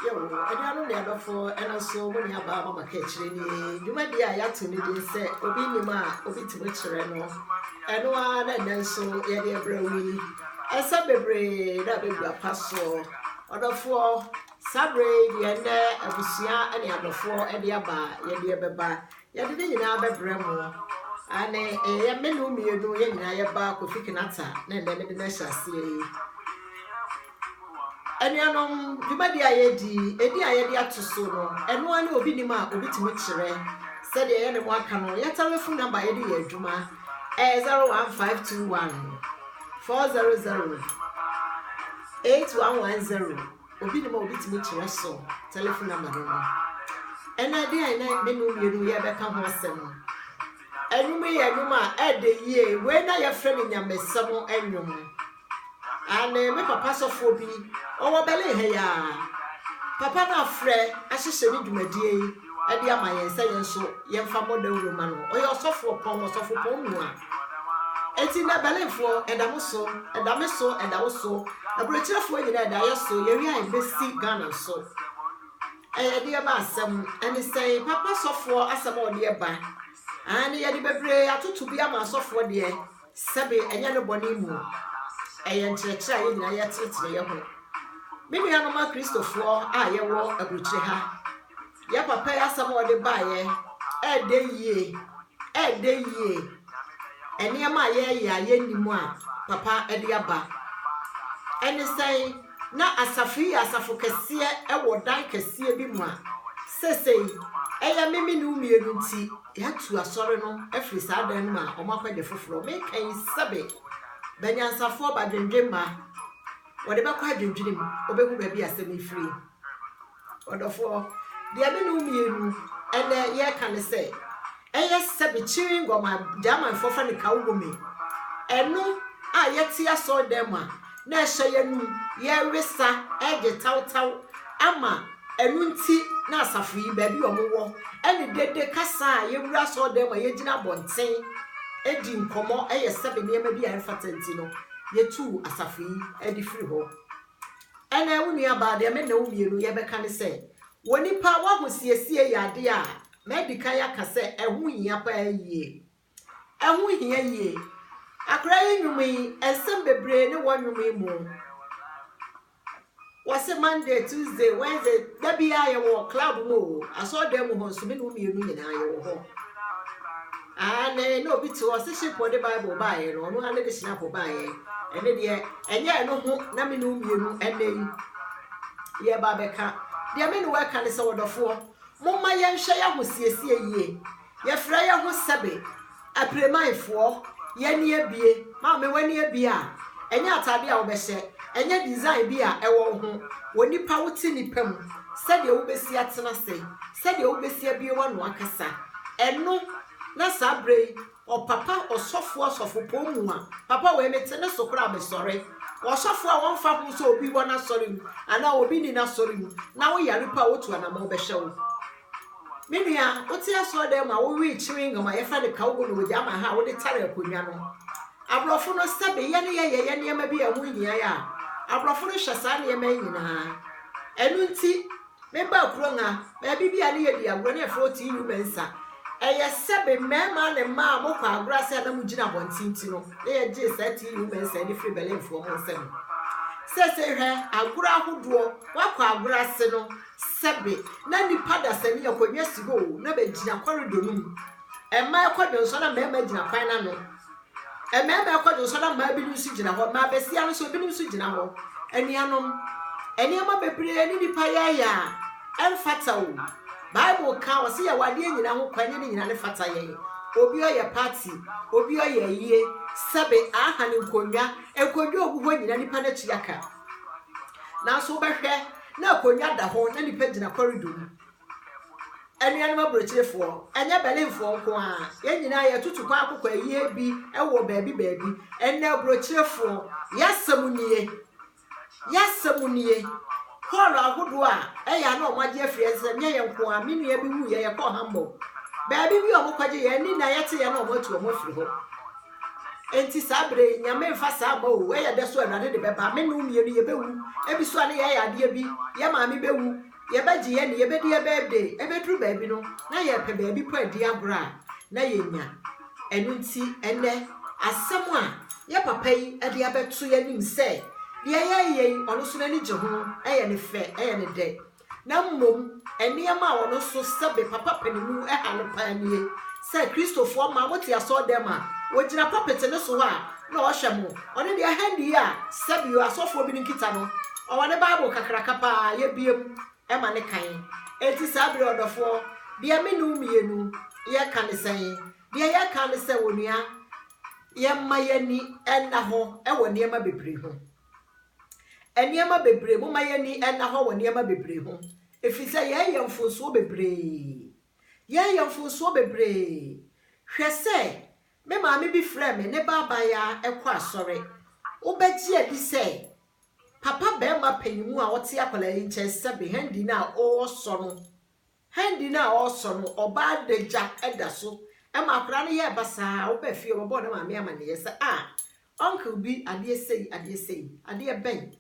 Yo, I don't know for and so many about my kitchen. You might be a yacht in the set, Obinima, Obit and one and then so, yeah, brewery. And some bebre, that be a passo, or the four, Sabre, the end, a busia, and the other four, and the abba, yeah, the baba, yeah, the thing now be bremo. And a menu me doing a bar with Ficanata, and then the next I see. And you might be a idea to so, and one will be Nima, will be to make sure, said the end of one canal, your telephone number, Eddie Juma, 01521 400 8110, will be the more bit to make sure, so telephone number. And I did menu you ever come home. And you may add the year when I have friend in your mess, some and you. And me papa so for be o belly here papa na frɛ ahyehyɛ ne dwumadie e dia ma yɛn sɛ yɛn so yɛn fa modern roman o yɛ ɔsɔfo pɔn mu a eti na bellyfo ɛdam so aburokyerɛfo nyina ɛda yɛ so yɛwi a besi Ghana so ɛyɛ dia ba asɛm ɛne sɛ papa sɔfo asɛm ɔde ba ani yɛde bebre atoto bi ama sɔfo de sɛbe ɛnyɛ no bɔne mu ayen church ayen na ya tete ye ho me nua no ma Christopher a ye wo aburukyire ha ya papa ya sam ode ba ye e de yie ene ma ye nimu a papa e de aba ene sei na asafo kese e wo dan kese bi mu a sesei e ya memi no mienu nti ya tu asore no afri sa dan ma o makwade foforo me kan sabe Banyansafo ba dwendwemma wode be kwa dwendwenem obehu ba bi asem free odofo de abi no mienu ene ye kan se eye sebe chirin goma jaman fofa ne kawo me eno a yete aso dem a na ehye yanu ye wesa eje tawtaw ama enu nti na asafo yi ba bi omowo ene dede kasa ye wura so dem a ye gina bonten edi nkomo eye sebe niema bi a fatenti no yetu asafi edi free ho ene wunu aba de me na wumienu ye beka ne se woni pa wa hosiesie yade a medika ya ka se ehu hia pa yie ehu hia yie akra yinwumi ensem bebre ne wonwumi mu wase Monday Tuesday Wednesday da bia ye wo club mo aso dem ho so me no wumienu nyina ye wo ho ane no bi to ship the Bible by no no ane de snap by ene de enye no ho na me no mienu ene ye ba beka de me no work ane se wodofo momma ye nhwe ya hosiesie yie ye fra ya ho sebe apremaifo ye ne abie ma me wani abie a enye atade a wo behye enye design bi a ewo ho woni pa wuti nipam se de wo besi atena se de wo besi abie wano akasa eno na sabre o papa osofo pomu a papa we mete ne sokora be sore osofo a won fa bu so obi wona sore mu ana obi ni na sore mu na wo yare pa wotu ana mo be hyewo menua oti aso dem a wo wi chirin ngama ye fa de kawo no wo jama ha wo de tare akonwa no abrofo no sabe ye ne ma bi a mu nyia ya abrofo no hwesa ne ma nyina enu nti me ba kuro nga ba bibia ne ye di agro ne fro ti yu mensa eye sebe mema ne ma mo kwa agrase na mu gina bontinti no e je sati yu mensa ne free belenfo mo nsem sese hwe agro ahodo wa kwa agrase no sebe na nipa da sani yakonwa sigo na be gina corridor no ema ekwadon so na mema gina kwan na no mema ekwadon so na ma bi nusu gina ho ma besia no so bi nusu gina ho enianom eniama bebre ni nipa ya emfata o Bible ka wase ya wade nyina ho kwanye ni nyina ne fata ye obi oye party obi oye yie sebe aha ne nkonwa ekonwa oguho nyina nipa na chiaka na so behwe na akonwa da ho na nipa gina corridor eni anima brochefo enye belenfo nko a ye nyina ye tutu kwa akokwa yie bi ewo baabi enne brochefo yasamunie Holo ahodo a eya na omaje afriese nye ye nko a menua bi wu ye ko hambo baabi bi omokwaje ye ni na yete ye na omatu omofri ho enti sabre nyame mfa saba o we ye de so Awurade de beba me no mienu ye bewu ebi so ane ye ade bi ye ma me bewu ye beji ye ne ye bedi ye birthday e bedru ba bi no na ye pe ba bi po adi agora na ye nya enu nti ene asem a ye papa yi ade abeto ye nim se de ye ono so na ni je ho eye ne fe eye ne de na mmom eniema a ono so sebe papa panimu ha no panie se Christopher ma wote aso dem a wogina papete ne so ha na o hwemo one de handi a sebe yo asofo bi nkita no o wane bible kakraka pa ye biem e ma ne kan enti sabre odofo de me no mienu ye kan sen de ye kan se wonua ye mayani enna ho e wo niema bebre ho eniema bebre mo mayani enna ho wo niema bebre ho efisa ye yemfonso bebre hwese me maame bi frɛ me ne baba ya ekɔ asɔre obeji adi sɛ papa be ma panimu a wote akola yi nche sebe handi na o so no oba deja edaso e ma akra no ye basa wo ba fie wo bo na maame amane ye sɛ uncle bi ade sei ade ben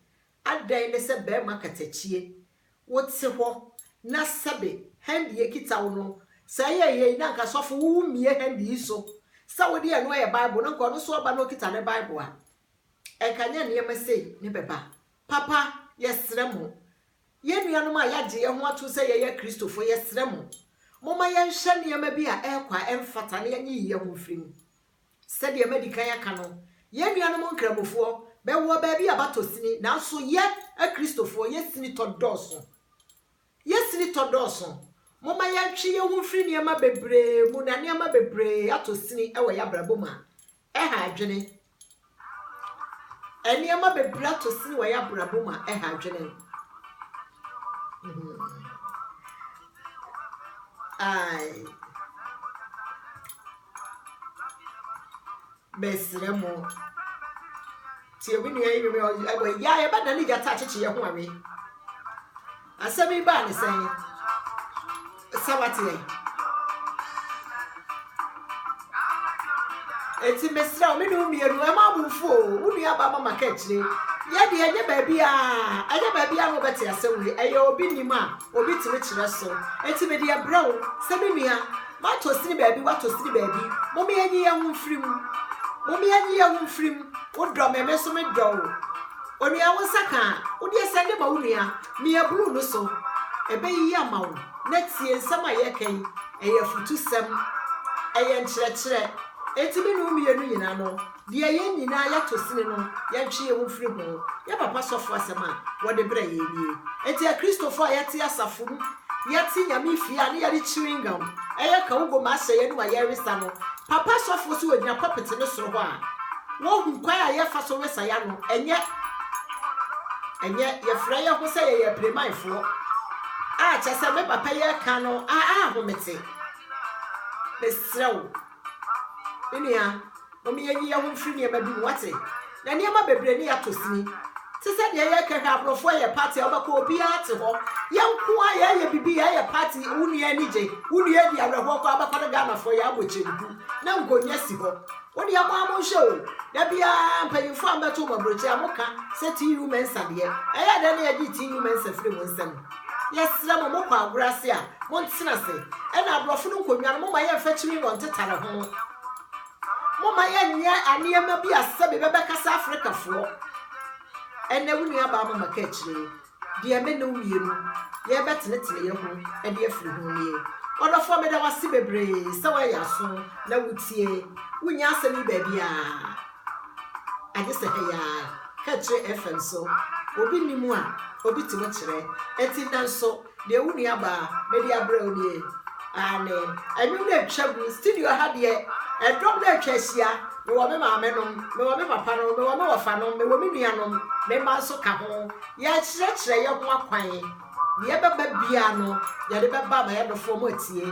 adan ne sɛ be ma katachie wote ho na sebe handi ekita wo no sɛ ye na nka sofo wo mie handi so sɛ wo de no ye bible no nko no so oba no kita ne bible a enkanya ne yema sei ne beba papa yesremo ye nuanom a yaje ye ho ato sɛ ye Christopher yesremo moma ye nhye ne yema bi a ekwa emfata ne ye ho frim sɛ de medikan aka no ye nuanom nkramofo be wo ba bi abatosini na so ye Christopher yesini todoso moma ye ntwe ye ho firi ne yema bebre mu na ne yema bebre atosini ewo ya braboma ha adwene eniema bebra to sini wa ya braboma ha adwene ai besremo ti obi ne yi me abo ya ye bada ni gata acheche ye ho awe asemi ba ne sen sabati eti mesra o me no mienu e ma bufo unu ya ba mama ka kire ye de enye ba bia no beti asewuri eye obi nima obi tire kire so eti me de bra o se me nua ma to sini ba bi wa to sini ba bi mo me enyi ye ho mfirim wo do me so me do o nua wo saka wo de sende ma wo nua me ya bru no so ebe yi ama wo na tie nsam aye kan eye futu sem eye nkyerɛkyerɛ eti me no mienu nyina no de ye nyina ya to sini no ya ntwe ho firi ho ya papa sofo asema wo de bra ye nie eti a Christopher ya ti asafo mu ya ti nyame fia ne ya de chewing gum eye ka wo go ma hye ye no ya resa no papa sofo so wodina puppet ne soro ho a wo hu kwa ya fa so wesa ya no enye ye fra ya ho se ye premaifo chese me papa ye ka no ho mete besrew enia omi yenyi ye ho firi ne ba bi wate na ne ma bebre ne ya tosini te se de ye ka hwa aprofo ye party obako obi ate ho ye nko a ye bibi ye party unu ye nije unu ye di awreho ko abako de Ghana fo ya abochedu na ngonya si ho woni ya mo show da bia mpanyimfo ambeto mabrochi amoka se ti human sade eye da ne ye di ti human safre mo nsam yesra mo kwa agurase a mo ntena se e na abrofo no nkonwa mo ma ye fa chiri no ntetare ho mama ya nya aniema bi asebe bebe kasa Africa fo ene wunu aba mama ka kire de me no mienu ye betenetene ye ho e de afiri ho nie odofo me da wase bebre se wa ya so na wutie wunya asemi ba bia ade se ya ka kire FM so obi nimu a obi timo kire eti nanso de wunu aba me de abra onie ane anyu na twabu studio ha de drum na twahia me wo me maame no me wo me papa no me wo me wofa no me wo me nua no me ma so ka ho ya kyerɛkyerɛ ye ho akwan ne ye beba bia no ye de beba ma ye do fo mo tie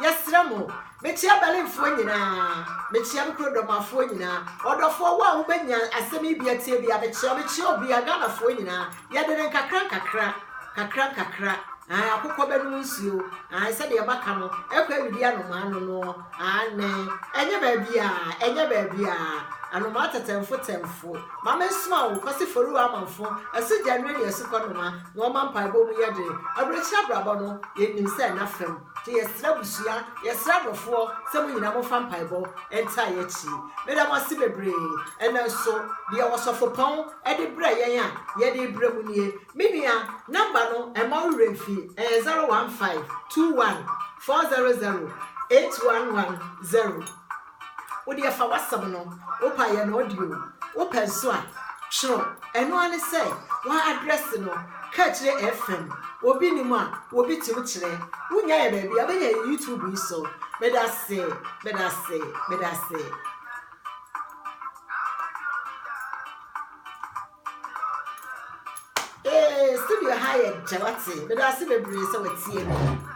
ye srɛ mo me tia balimfo nyina me tia me krodomafo nyina odofo wo a wo benya asɛm bia tie bia me tia obi aga na fo nyina ye de kakra akukọ benu nsuo se de baka no ekwa widi anoma no no ane enye ba bia anoma temfo mama sma wo kwase foru amanfo ase January esikonoma no ma mpaibo mu yede abrecha brabo no yenim se na fam ti yesra busua yesra dofo se mu nyina mo fa mpaibo enta ye chi me da masi bebre enenso de wosofo pon e de bra yen a ye de bra mu nie minua number no e ma remfi 01521400811 Odi afa wasam no opa ye no audio open so a tro eno ane say wa address no ka kire FM obi ni mu a obi tim kire unya ye baby abenya YouTube yi so meda say studio high jawati meda say bebre so watie